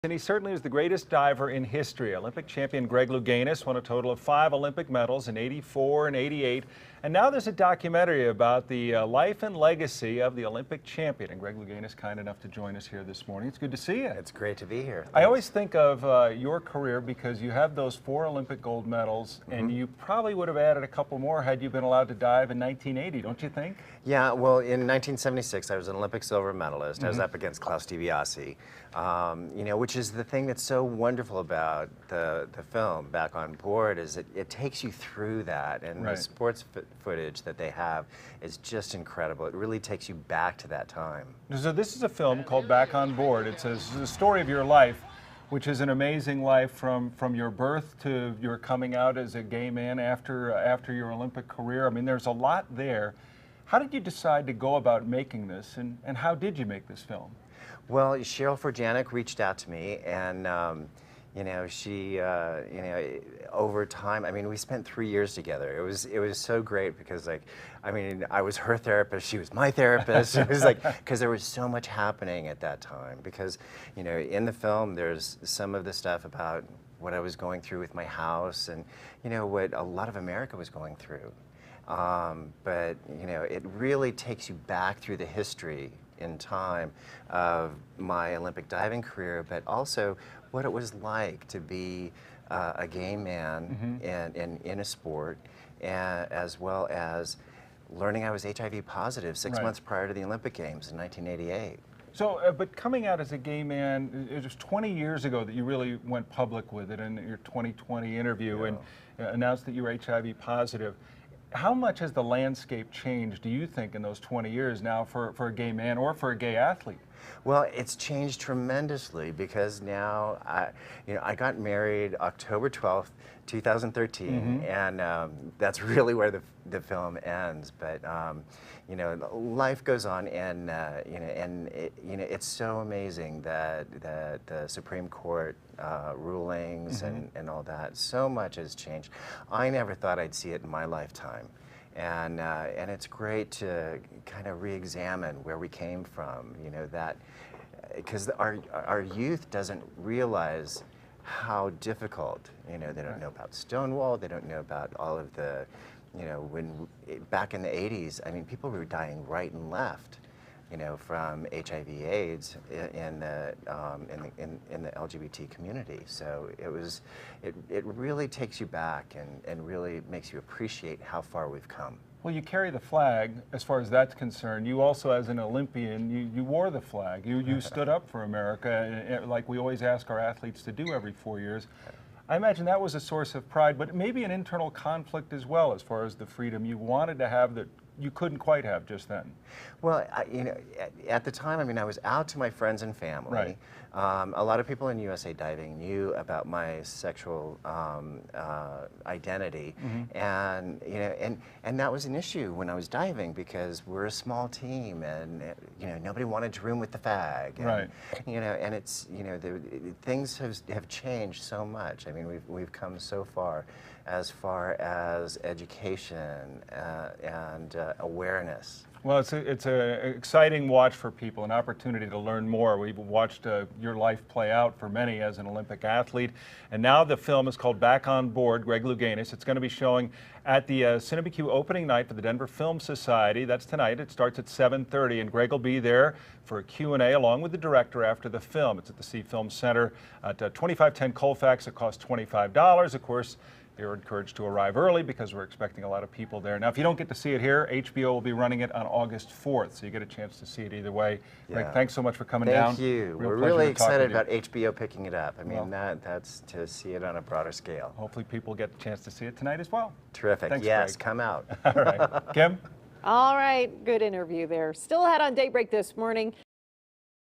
And he certainly is the greatest diver in history. Olympic champion Greg Louganis won a total of 5 Olympic medals in '84 and '88. And now there's a documentary about the life and legacy of the Olympic champion. And Greg Louganis, kind enough to join us here this morning. It's good to see you. It's great to be here. Thanks. I always think of your career because you have those 4 Olympic gold medals, and you probably would have added a couple more had you been allowed to dive in 1980, don't you think? Yeah, well, in 1976, I was an Olympic silver medalist. I was up against Klaus DiBiase, which is the thing that's so wonderful about the film, Back on Board, is it takes you through that, and the sports footage that they have is just incredible. It really takes you back to that time. So this is a film called Back on Board. It's a story of your life, which is an amazing life from your birth to your coming out as a gay man after your Olympic career. I mean, there's a lot there. How did you decide to go about making this, and how did you make this film? Well, Cheryl Forjanek reached out to me, and she, over time, I mean, we spent 3 years together. It was so great because, I was her therapist, she was my therapist. It was because there was so much happening at that time. Because, in the film, there's some of the stuff about what I was going through with my house, and what a lot of America was going through. But it really takes you back through the history in time of my Olympic diving career, but also what it was like to be a gay man in a sport, and as well as learning I was HIV positive 6 months prior to the Olympic Games in 1988. So, but coming out as a gay man, it was 20 years ago that you really went public with it in your 2020 interview and announced that you were HIV positive. How much has the landscape changed, do you think, in those 20 years now for a gay man or for a gay athlete? Well, it's changed tremendously because now I got married October 12th, 2013, and that's really where the film ends. But life goes on, and it's so amazing that the Supreme Court rulings and all that, so much has changed. I never thought I'd see it in my lifetime. And it's great to kind of re-examine where we came from, because our youth doesn't realize how difficult, they don't know about Stonewall, they don't know about all of the, back in the 80s, I mean, people were dying right and left, from HIV/AIDS in the LGBT community. So it really takes you back and really makes you appreciate how far we've come. Well, you carry the flag as far as that's concerned. You also, as an Olympian, you wore the flag. You stood up for America, like we always ask our athletes to do every 4 years. I imagine that was a source of pride, but maybe an internal conflict as well, as far as the freedom you wanted to have that you couldn't quite have just then. Well, at the time, I mean, I was out to my friends and family. A lot of people in USA Diving knew about my sexual identity, and that was an issue when I was diving because we're a small team, and nobody wanted to room with the fag. And, and it's things have changed so much. I mean, we've come so far as education and awareness. Well, it's an exciting watch for people, an opportunity to learn more. We've watched your life play out for many as an Olympic athlete, and now the film is called Back on Board, Greg Louganis. It's going to be showing at the CineBQ opening night for the Denver Film Society. That's tonight. It starts at 7:30, and Greg will be there for a Q&A along with the director after the film. It's at the C Film Center at 2510 Colfax. It costs $25. Of course, you're encouraged to arrive early because we're expecting a lot of people there. Now, if you don't get to see it here, HBO will be running it on August 4th, so you get a chance to see it either way. Greg, thanks so much for coming down. Thank you. We're really excited about HBO picking it up. I mean, that's to see it on a broader scale. Hopefully people get the chance to see it tonight as well. Terrific. Thanks, yes, Greg. come out. All right. Kim? All right, good interview there. Still ahead on Daybreak this morning.